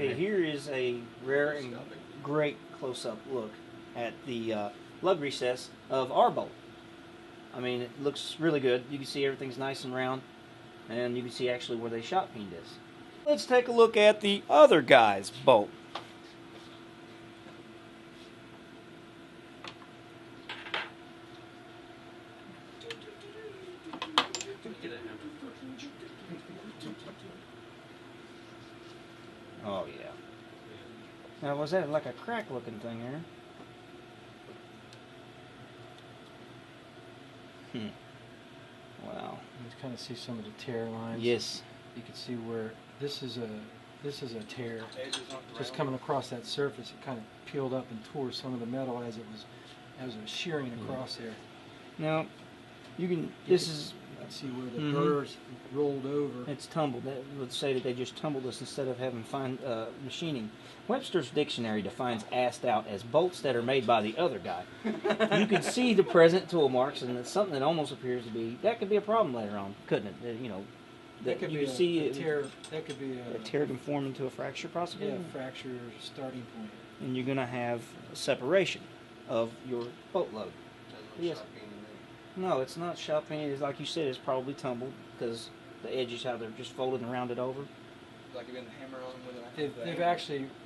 Okay, here is a rare and great close-up look at the lug recess of our bolt. I mean, it looks really good. You can see everything's nice and round, and you can see actually where they shot peened is. Let's take a look at the other guy's bolt. Oh yeah. Now was that like a crack looking thing here? Wow. You can kind of see some of the tear lines. Yes. You can see where this is a tear just coming across that surface. It kind of peeled up and tore some of the metal as it was shearing across there. Now you can. You can see where the burrs rolled over. It's tumbled. That would say that they just tumbled this instead of having fine machining. Webster's dictionary defines assed out as bolts that are made by the other guy. You can see the present tool marks, and it's something that almost appears to be, that could be a problem later on, couldn't it? You know, that could you be can see a tear. That could be a tear can form into a fracture, possibly. Yeah, fracture starting point. And you're going to have separation of your bolt lug. Yes. No, it's not shot peening. It's like you said, it's probably tumbled because the edges, how they're just folded and rounded over. Like you're going to hammer on with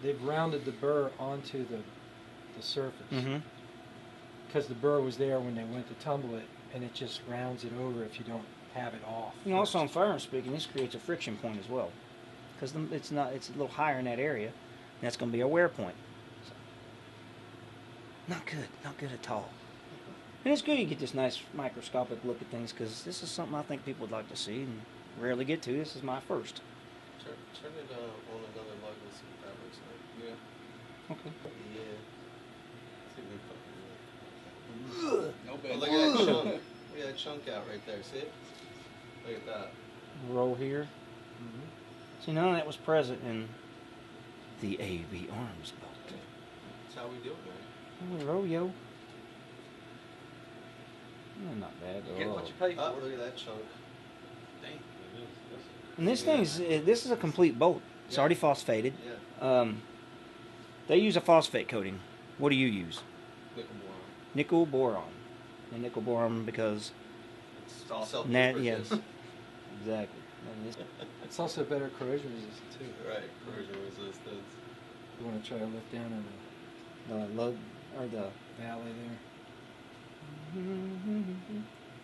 They've rounded the burr onto the surface because the burr was there when they went to tumble it, and it just rounds it over if you don't have it off. And also, on firearm speaking, this creates a friction point as well because it's a little higher in that area, and that's going to be a wear point. So, not good at all. And it's good you get this nice microscopic look at things because this is something I think people would like to see and rarely get to. This is my first. Turn it on another lug and see what that looks like. Yeah. Okay. Yeah. See if we fucking no bad. Oh, look at that chunk. Look at that chunk out right there. See it? Look at that. Roll here. See, none of that was present in the AV Arms bolt. That's how we do it, man. Roll, yo. Not bad. You get what you pay for. Look at that chunk. Dang. And this this is a complete bolt. It's already phosphated. Yeah. They use a phosphate coating. What do you use? Nickel boron. Nickel boron. And nickel boron because it's also yes. Exactly. It's also better corrosion resistant too. Right, corrosion resistance. You want to try to lift down in the lug or the valley there.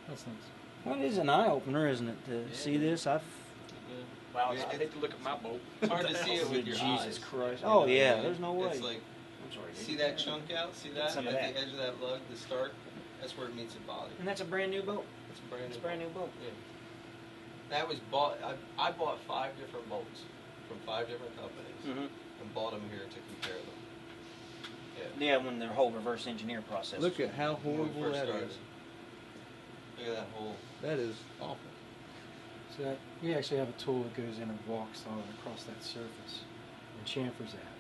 That's nice. Well, it is an eye opener, isn't it, to see this? Wow, I hate to look at my bolt. It's hard to see it with your eyes. Jesus Christ. Oh, yeah, there's no way. It's like, I'm sorry. See that chunk out? See that? At the edge of that lug, the start? That's where it meets the body. And that's a brand new bolt? It's a brand new brand new bolt. Yeah. That was bought, I bought 5 different bolts from 5 different companies and bought them here to compare them. Yeah, when their whole reverse engineer process. Look at how horrible that is. Look at that hole. That is awful. So we actually have a tool that goes in and walks all across that surface and chamfers that.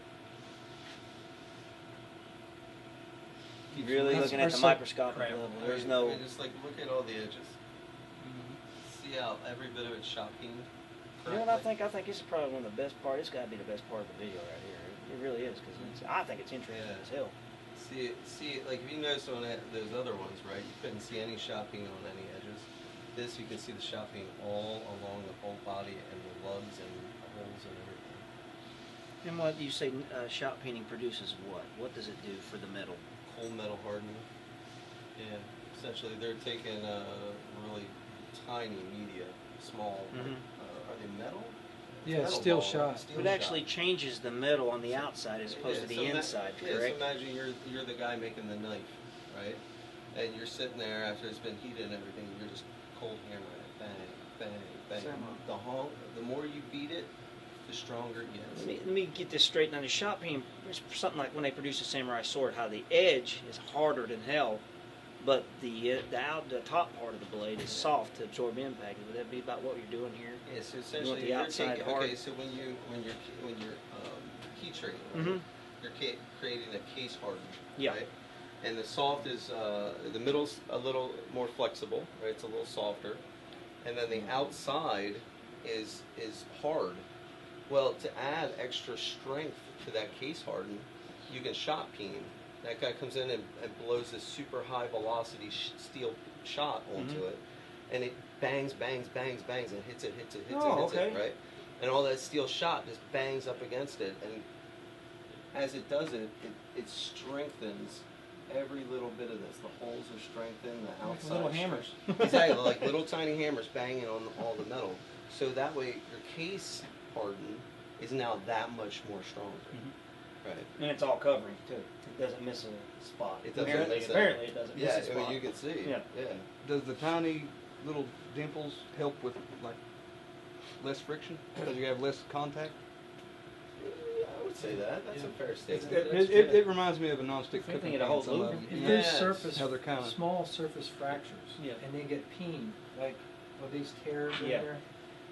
You're really looking at the microscopic level. There's no. I mean, just like look at all the edges. See how every bit of it's shot peened. You know what I think? I think this is probably one of the best parts. It's got to be the best part of the video right here. It really is because I think it's interesting as hell. See it, like if you notice on those other ones, right? You couldn't see any shot peen on any edges. This you can see the shot peen all along the whole body and the lugs and the holes and everything. And what you say shot peening produces what? What does it do for the metal? Cold metal hardening. Yeah, essentially they're taking really tiny media, small. Are they metal? Yeah, steel shot. It actually changes the metal on the outside as opposed to the inside, correct? So imagine you're the guy making the knife, right? And you're sitting there after it's been heated and everything, you're just cold hammering it, bang, bang, bang. The more you beat it, the stronger it gets. Let me get this straight. Now the shot peen is something like when they produce a samurai sword, how the edge is harder than hell, but the top part of the blade is soft to absorb impact. Would that be about what you're doing here? Yeah, so essentially the outside hard. Okay, so when you're heat treating, you're creating a case hardened, right? And the soft is the middle's a little more flexible, right? It's a little softer, and then the outside is hard, Well, to add extra strength to that case harden, you can shot peen. That guy comes in and blows this super high velocity steel shot onto it, and it bangs, bangs, bangs, bangs, and hits it, hits it, hits it, hits it, right? And all that steel shot just bangs up against it, and as it does it, it strengthens every little bit of this. The holes are strengthened, the outside. Little hammers. Exactly, like little tiny hammers banging on all the metal. So that way your case harden is now that much more stronger. Right. And it's all covering too. It doesn't miss a spot. It doesn't apparently, miss apparently it doesn't miss a I spot. mean, you can see. Yeah. Does the tiny little dimples help with like less friction because you have less contact? Yeah, I would say that. That's a fair statement. It reminds me of a nonstick Same thing cooking at a whole pan. Some of loop. them. If Yeah. there's Yes. surface, How they're kinda- small surface fractures, Yeah. and they get peened, like these tears in Yeah. there,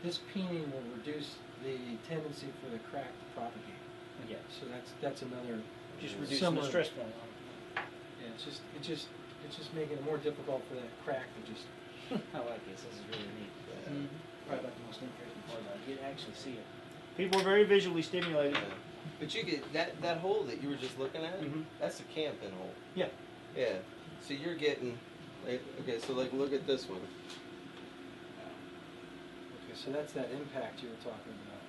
this peening will reduce the tendency for the crack to propagate. Yeah. So that's another. Just reducing similar- the stress point. Yeah, it's just making it more difficult for that crack to just. I like this. This is really neat. Yeah. Probably about the most interesting part about it. You can actually see it. People are very visually stimulated. Yeah. But you get that hole that you were just looking at. Mhm. That's a camping hole. Yeah. Yeah. So you're getting. Like, okay, so like look at this one. Okay, so that's that impact you were talking about.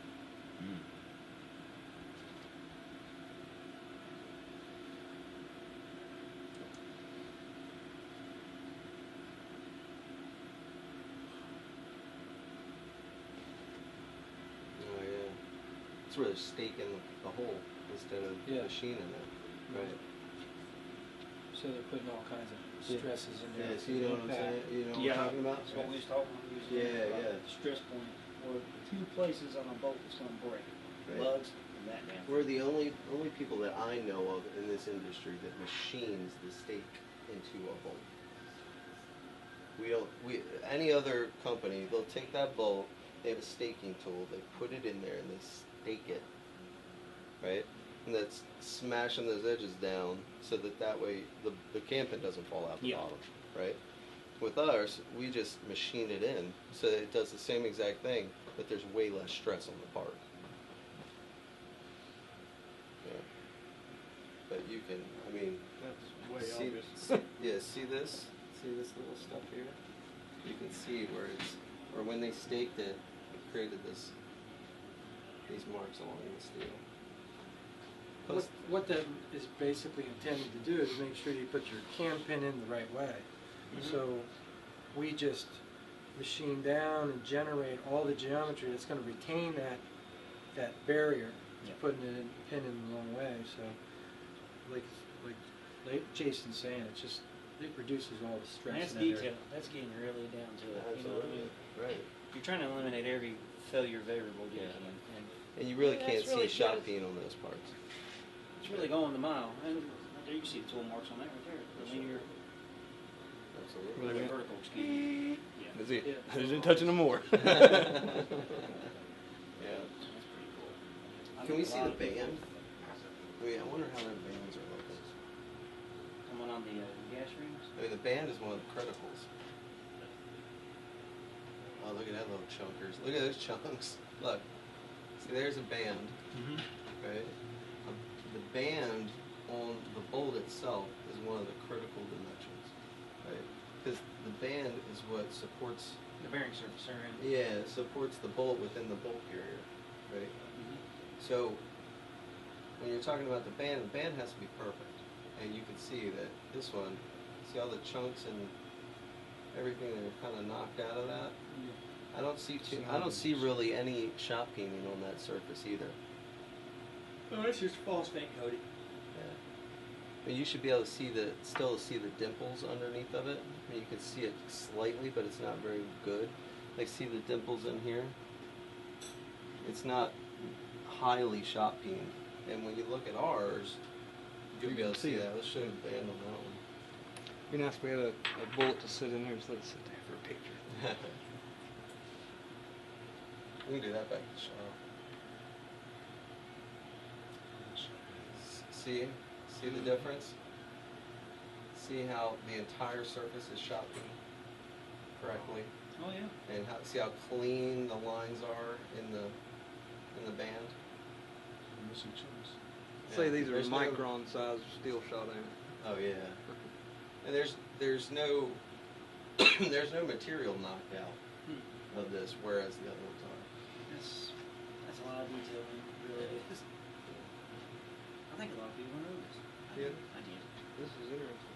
Oh yeah. It's where they're staking the hole instead of Yeah. machining it. Right. So they're putting all kinds of stresses in there. Yeah. So you know what I'm Impact. saying? You know what I'm talking about? That's what we was talking about. We was Yeah, talking about yeah. The stress point, or the two places on a bolt that's going to break. Right. Lugs and that damn. We're the only people that I know of in this industry that machines the stake into a bolt. We any other company, they'll take that bolt, they have a staking tool, they put it in there and they stake it, right? And that's smashing those edges down so that way the camping doesn't fall out the Yeah. bottom, right? With ours, we just machine it in so that it does the same exact thing, but there's way less stress on the part. Yeah. But you can, I mean, That's way see, obvious. yeah, see this? See this little stuff here? You can see where it's, or when they staked it, it created these marks along the steel. Plus, What that is basically intended to do is make sure you put your cam pin in the right way. So we just machine down and generate all the geometry that's going to retain that barrier. Yeah. Putting it in, pin in the wrong way. So like Jason's saying, it reduces all the stress. That's in that area. detail. That's getting really down to it. You know what I absolutely, mean? right. You're trying to eliminate every failure variable you Yeah. can. And And you really Yeah, can't it's really see shot good. peen on those parts. it's really going the mile. And right there you can see the tool marks on that right there. The linear, Absolutely. or the vertical, excuse me. Yeah. That's it. Yeah. I didn't touch it no more. Yeah. That's pretty cool. I Can we think a see lot the of people- band? I wonder how their bands are looking. Coming on the gas rings? I mean, the band is one of the criticals. Oh, look at that little chunkers. Look at those chunks. Look. See, there's a band, right? The band on the bolt itself is one of the critical dimensions, right? Because the band is what supports, The bearing surface are in. yeah, supports the bolt within the bolt carrier, right? So, when you're talking about the band has to be perfect. And you can see that this one, see all the chunks and everything that are kind of knocked out of that? I don't see really any shot peening on that surface either. Oh, it's just false paint coating. Yeah. But you should be able to still see the dimples underneath of it. I mean, you can see it slightly, but it's not very good. Like, see the dimples in here? It's not highly shot peened. And when you look at ours, you'll be able to see that. Let's show you the band on that one. It'd be nice if we had a bullet to sit in there. Just let it sit there for a picture. We can do that back to the shop. See the difference? See how the entire surface is shot correctly, Oh, yeah. and see how clean the lines are in the in the band. Missing chunks. Say these are There's no- micron size steel shot amp. Oh yeah. And there's no there's no material knockout of this, whereas the other ones are. That's a lot of detail, really is. I think a lot of people know this. Yeah. I did. This is interesting.